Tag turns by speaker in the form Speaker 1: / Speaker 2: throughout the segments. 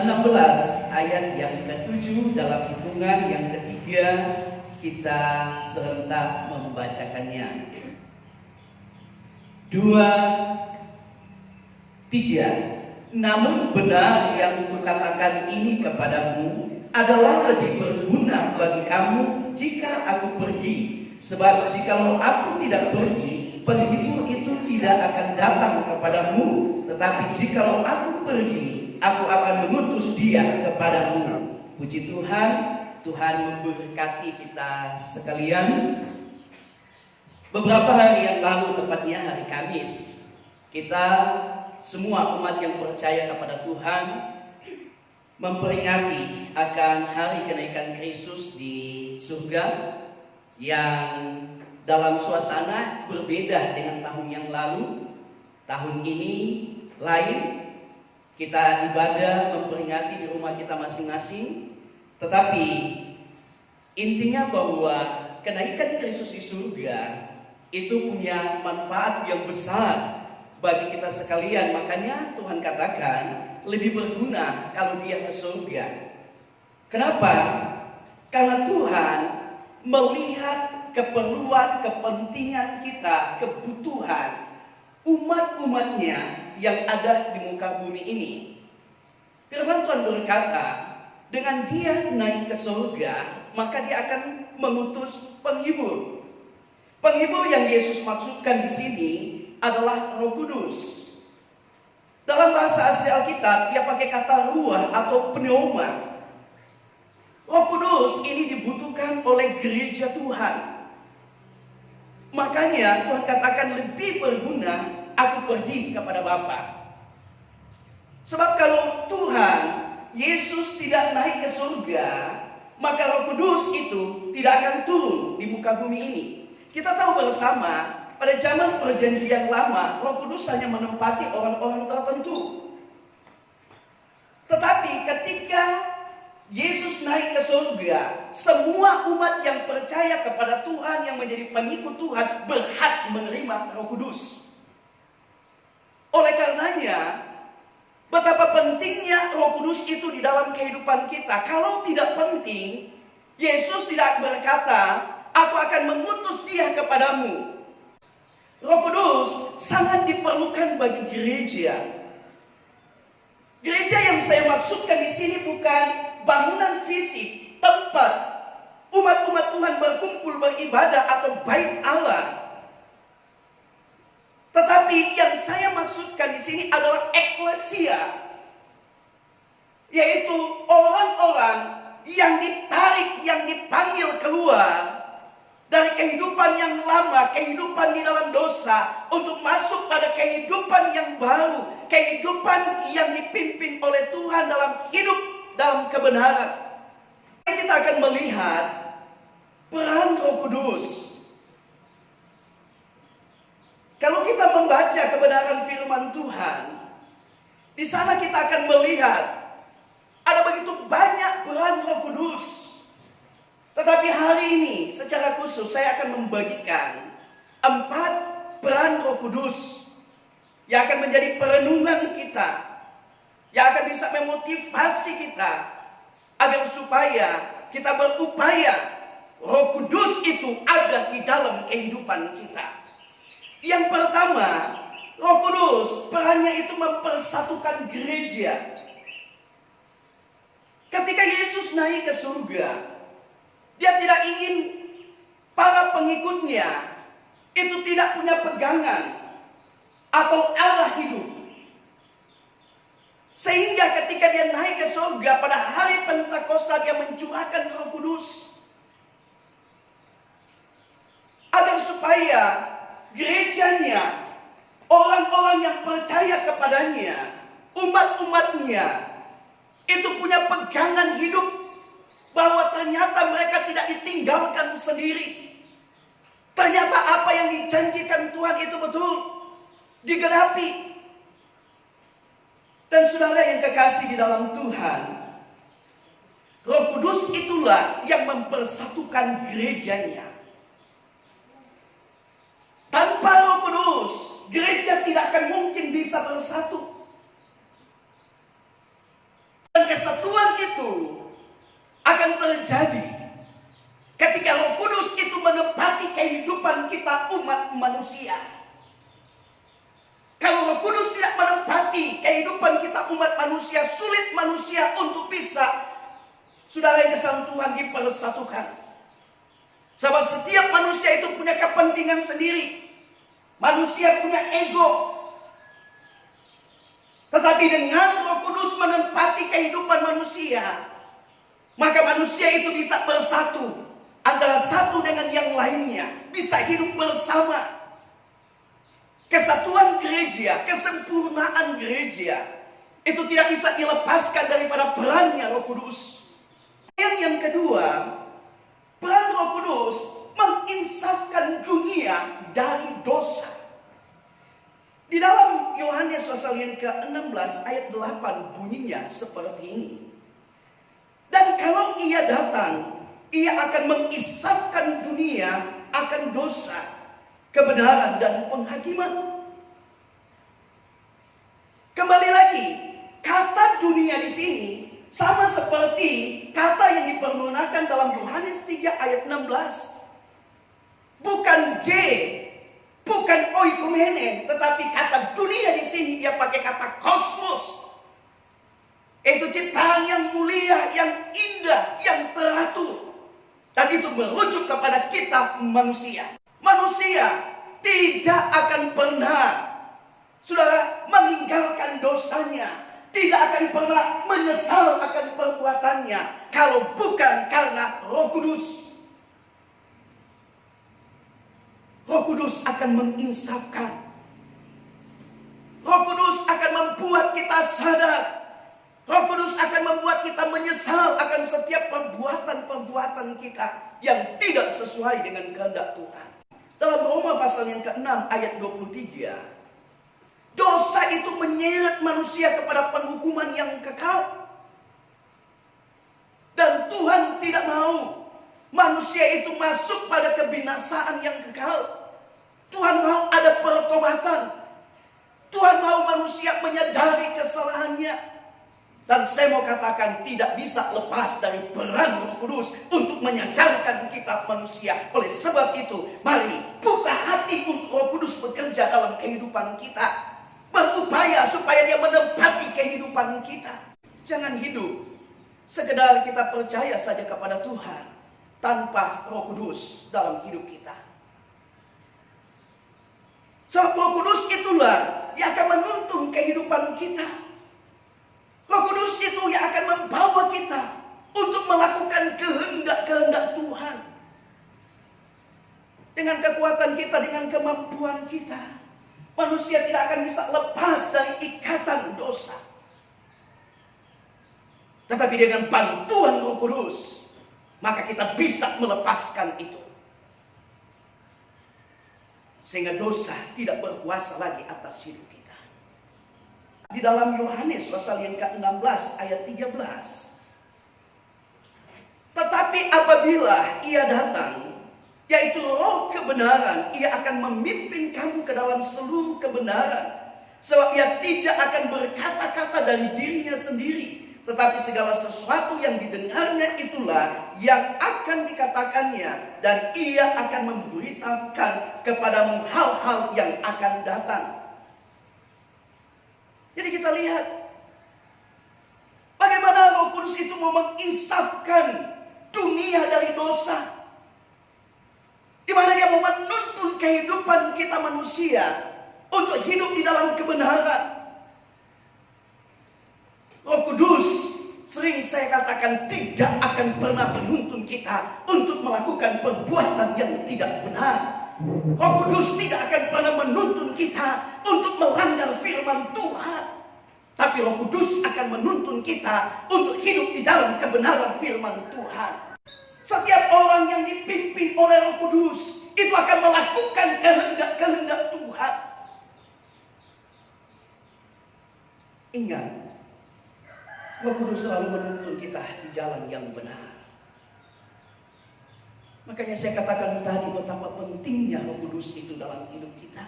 Speaker 1: 16 ayat yang ke-7 dalam hitungan yang ketiga kita serentak membacakannya. 2, 3. Namun benar yang kukatakan ini kepadamu adalah lebih berguna bagi kamu jika aku pergi. Sebab jikalau aku tidak pergi, penghibur itu tidak akan datang kepadamu. Tetapi jikalau aku pergi, aku akan mengutus dia kepadamu. Puji Tuhan, Tuhan memberkati kita sekalian. Beberapa hari yang lalu, tepatnya hari Kamis, kita semua umat yang percaya kepada Tuhan memperingati akan hari kenaikan Kristus di surga, yang dalam suasana berbeda dengan tahun yang lalu. Tahun ini lain, kita ibadah memperingati di rumah kita masing-masing. Tetapi intinya bahwa kenaikan Kristus di surga itu punya manfaat yang besar bagi kita sekalian. Makanya Tuhan katakan lebih berguna kalau dia ke surga. Kenapa? Karena Tuhan melihat keperluan, kepentingan kita, kebutuhan umat-umatnya yang ada di muka bumi ini. Firman Tuhan berkata, dengan dia naik ke surga, maka dia akan mengutus penghibur. Penghibur yang Yesus maksudkan di sini adalah Roh Kudus. Dalam bahasa asli Alkitab, dia pakai kata ruah atau pneuma. Roh Kudus ini dibutuhkan oleh gereja Tuhan. Makanya Tuhan katakan lebih berguna aku pergi kepada Bapa. Sebab kalau Tuhan Yesus tidak naik ke surga, maka Roh Kudus itu tidak akan turun di muka bumi ini. Kita tahu bersama pada zaman perjanjian lama, Roh Kudus hanya menempati orang-orang tertentu. Tetapi ketika Yesus naik ke surga, semua umat yang percaya kepada Tuhan, yang menjadi pengikut Tuhan, berhak menerima Roh Kudus. Oleh karenanya, betapa pentingnya Roh Kudus itu di dalam kehidupan kita. Kalau tidak penting, Yesus tidak berkata, aku akan mengutus dia kepadamu. Roh Kudus sangat diperlukan bagi gereja. Gereja yang saya maksudkan di sini bukan bangunan fisik, tempat umat-umat Tuhan berkumpul beribadah atau bait Allah. Tetapi yang saya maksudkan di sini adalah eklesia, yaitu orang-orang yang ditarik, yang dipanggil keluar dari kehidupan yang lama, kehidupan di dalam dosa, untuk masuk pada kehidupan yang baru, kehidupan yang dipimpin oleh Tuhan dalam hidup dalam kebenaran. Kita akan melihat peran Roh Kudus. Kalau kita membaca kebenaran firman Tuhan, di sana kita akan melihat ada begitu banyak peran Roh Kudus. Tetapi hari ini secara khusus saya akan membagikan 4 peran Roh Kudus yang akan menjadi perenungan kita, yang akan bisa memotivasi kita agar supaya kita berupaya Roh Kudus itu ada di dalam kehidupan kita. Yang pertama, Roh Kudus perannya itu mempersatukan gereja. Ketika Yesus naik ke surga, dia tidak ingin para pengikutnya itu tidak punya pegangan atau arah hidup. Sehingga ketika dia naik ke surga pada hari Pentakosta, dia mencurahkan Roh Kudus. Agar supaya gerejanya, orang-orang yang percaya kepadanya, umat-umatnya, itu punya pegangan hidup bahwa ternyata mereka tidak ditinggalkan sendiri. Ternyata apa yang dijanjikan Tuhan itu betul digenapi. Dan saudara yang kekasih di dalam Tuhan, Roh Kudus itulah yang mempersatukan gerejanya. Tanpa Roh Kudus, gereja tidak akan mungkin bisa bersatu. Dan
Speaker 2: terjadi ketika Roh Kudus itu menempati kehidupan kita umat manusia? Kalau Roh Kudus tidak menempati kehidupan kita umat manusia, sulit manusia untuk bisa, saudara yang kesal Tuhan, dipersatukan. Sebab setiap manusia itu punya kepentingan sendiri. Manusia punya ego. Tetapi dengan Roh Kudus menempati kehidupan manusia, maka manusia itu bisa bersatu antara satu dengan yang lainnya, bisa hidup bersama. Kesatuan gereja, kesempurnaan gereja itu tidak bisa dilepaskan daripada perannya Roh Kudus. Yang kedua, peran Roh Kudus menginsafkan dunia dari dosa. Di dalam Yohanes pasal yang ke-16 ayat 8 bunyinya seperti ini. Dan kalau ia datang, ia akan mengisafkan dunia akan dosa, kebenaran dan penghakiman. Kembali lagi, kata dunia di sini sama seperti kata yang dipergunakan dalam Yohanes 3 ayat 16. Bukan G, bukan oikumene, tetapi kata dunia di sini dia pakai kata kosmos. Itu ciptaan yang mulia, yang indah, yang teratur. Dan itu merujuk kepada kita manusia. Manusia tidak akan pernah, saudara, meninggalkan dosanya. Tidak akan pernah menyesal akan perbuatannya kalau bukan karena Roh Kudus. Roh Kudus akan menginsafkan. Roh Kudus akan membuat kita sadar. Roh Kudus akan membuat kita menyesal akan setiap perbuatan-perbuatan kita yang tidak sesuai dengan kehendak Tuhan. Dalam Roma pasal yang ke-6 ayat 23, dosa itu menyeret manusia kepada penghukuman yang kekal. Dan Tuhan tidak mau manusia itu masuk pada kebinasaan yang kekal. Tuhan mau ada pertobatan. Tuhan mau manusia menyadari kesalahannya. Dan saya mau katakan tidak bisa lepas dari peran Roh Kudus untuk menyadarkan kita manusia. Oleh sebab itu, mari buka hati untuk Roh Kudus bekerja dalam kehidupan kita. Berupaya supaya dia menempati kehidupan kita. Jangan hidup sekedar kita percaya saja kepada Tuhan tanpa Roh Kudus dalam hidup kita. Sebab Roh Kudus itulah yang akan menuntun kehidupan kita. Roh Kudus itu yang akan membawa kita untuk melakukan kehendak-kehendak Tuhan. Dengan kekuatan kita, dengan kemampuan kita, manusia tidak akan bisa lepas dari ikatan dosa. Tetapi dengan bantuan Roh Kudus, maka kita bisa melepaskan itu. Sehingga dosa tidak berkuasa lagi atas hidup kita. Di dalam Yohanes pasal yang ke-16 ayat 13. Tetapi apabila ia datang, yaitu Roh kebenaran, ia akan memimpin kamu ke dalam seluruh kebenaran. Sebab ia tidak akan berkata-kata dari dirinya sendiri, tetapi segala sesuatu yang didengarnya itulah yang akan dikatakannya, dan ia akan memberitakan kepadamu hal-hal yang akan datang. Jadi kita lihat bagaimana Roh Kudus itu mau menginsafkan dunia dari dosa, di mana dia mau menuntun kehidupan kita manusia untuk hidup di dalam kebenaran. Roh Kudus, sering saya katakan, tidak akan pernah menuntun kita untuk melakukan perbuatan yang tidak benar. Roh Kudus tidak akan pernah menuntun kita untuk melanggar firman Tuhan. Tapi Roh Kudus akan menuntun kita untuk hidup di dalam kebenaran firman Tuhan. Setiap orang yang dipimpin oleh Roh Kudus itu akan melakukan kehendak-kehendak Tuhan. Ingat, Roh Kudus selalu menuntun kita di jalan yang benar. Makanya saya katakan tadi betapa pentingnya Roh Kudus itu dalam hidup kita.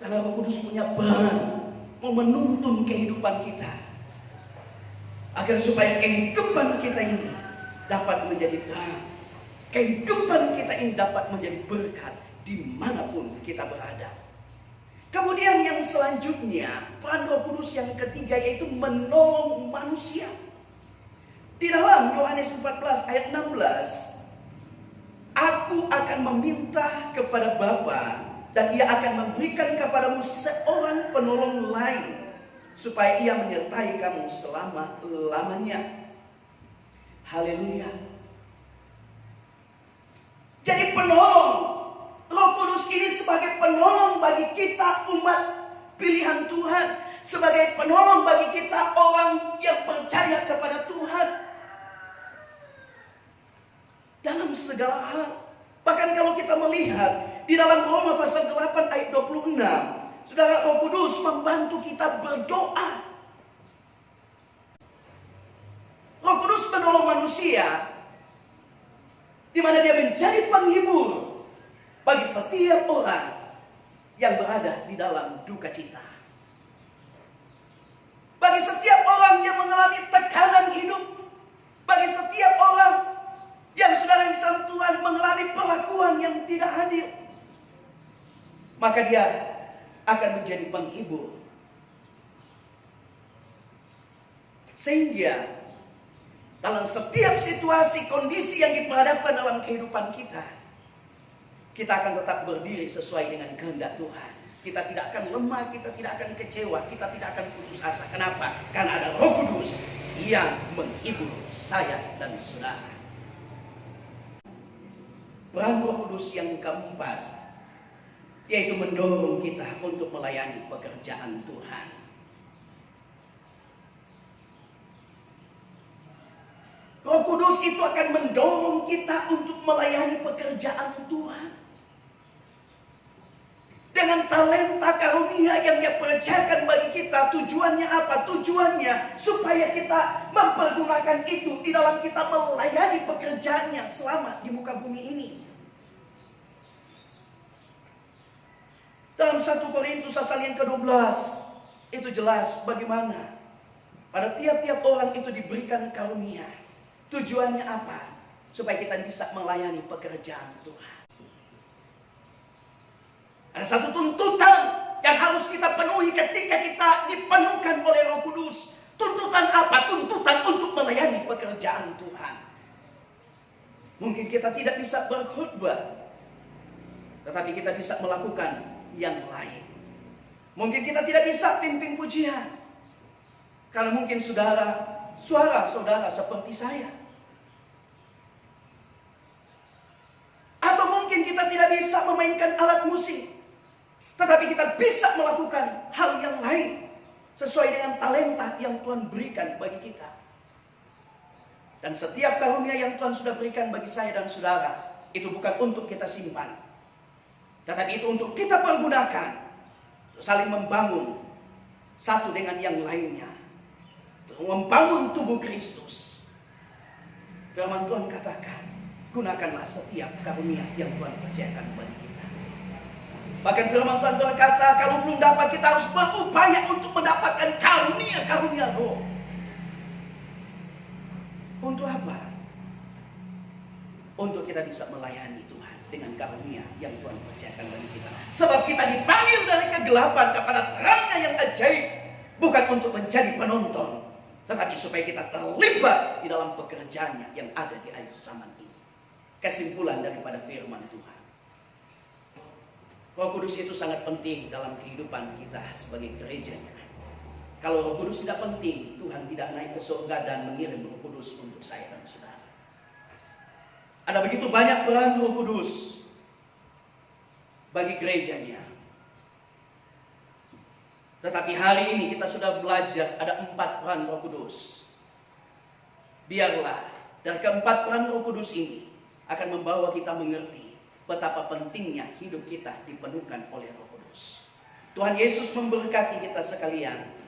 Speaker 2: Karena Roh Kudus punya peran mau menuntun kehidupan kita, agar supaya kehidupan kita ini dapat menjadi terang. Kehidupan kita ini dapat menjadi berkat dimanapun kita berada. Kemudian yang selanjutnya, peran Roh Kudus yang ketiga yaitu menolong manusia. Di dalam Yohanes 14 ayat 16, Aku akan meminta kepada Bapa dan Ia akan memberikan kepadamu seorang penolong lain, supaya Ia menyertai kamu selama-lamanya. Haleluya. Jadi penolong, Roh Kudus ini sebagai penolong bagi kita umat pilihan Tuhan, sebagai penolong bagi kita orang yang percaya kepada Tuhan dalam segala hal. Bahkan kalau kita melihat di dalam Roma pasal 8 ayat 26, Saudara, Roh Kudus membantu kita berdoa. Roh Kudus menolong manusia, di mana Dia menjadi penghibur bagi setiap orang yang berada di dalam duka cita. Bagi setiap orang yang mengalami tekanan hidup, bagi setiap orang yang saudara di dalam Tuhan mengalami perlakuan yang tidak adil, maka Dia akan menjadi penghibur. Sehingga dalam setiap situasi, kondisi yang diperhadapkan dalam kehidupan kita, kita akan tetap berdiri sesuai dengan kehendak Tuhan. Kita tidak akan lemah, kita tidak akan kecewa, kita tidak akan putus asa. Kenapa? Karena ada Roh Kudus yang menghibur saya dan saudara. Peran Roh Kudus yang keempat, yaitu mendorong kita untuk melayani pekerjaan Tuhan. Roh Kudus itu akan mendorong kita untuk melayani pekerjaan Tuhan. Dengan talenta karunia yang Dia percayakan bagi kita, tujuannya apa? Tujuannya supaya kita mempergunakan itu di dalam kita melayani pekerjaannya selama di muka bumi ini. Dalam 1 Korintus pasal yang ke-12, itu jelas bagaimana pada tiap-tiap orang itu diberikan karunia. Tujuannya apa? Supaya kita bisa melayani pekerjaan Tuhan. Ada satu tuntutan yang harus kita penuhi ketika kita dipenuhkan oleh Roh Kudus. Tuntutan apa? Tuntutan untuk melayani pekerjaan Tuhan. Mungkin kita tidak bisa berkhutbah, tetapi kita bisa melakukan yang lain. Mungkin kita tidak bisa pimpin pujian, karena mungkin suara saudara seperti saya. Atau mungkin kita tidak bisa memainkan alat musik, tetapi kita bisa melakukan hal yang lain sesuai dengan talenta yang Tuhan berikan bagi kita. Dan setiap karunia yang Tuhan sudah berikan bagi saya dan saudara, itu bukan untuk kita simpan, tetapi itu untuk kita pergunakan, saling membangun satu dengan yang lainnya, membangun tubuh Kristus. Firman Tuhan katakan, gunakanlah setiap karunia yang Tuhan percayakan bagi kita. Bahkan firman Tuhan berkata, kalau belum dapat, kita harus berupaya untuk mendapatkan karunia-karunia roh. Untuk apa? Untuk kita bisa melayani Tuhan dengan karunia yang Tuhan percayakan bagi kita. Sebab kita dipanggil dari kegelapan kepada terangnya yang ajaib, bukan untuk menjadi penonton, tetapi supaya kita terlibat di dalam pekerjaannya yang ada di akhir zaman ini. Kesimpulan daripada firman Tuhan, Roh Kudus itu sangat penting dalam kehidupan kita sebagai gerejanya. Kalau Roh Kudus tidak penting, Tuhan tidak naik ke surga dan mengirim Roh Kudus untuk saya dan saudara. Ada begitu banyak peran Roh Kudus bagi gerejanya. Tetapi hari ini kita sudah belajar ada 4 peran Roh Kudus. Biarlah dari keempat peran Roh Kudus ini akan membawa kita mengerti betapa pentingnya hidup kita dipenuhkan oleh Roh Kudus. Tuhan Yesus memberkati kita sekalian.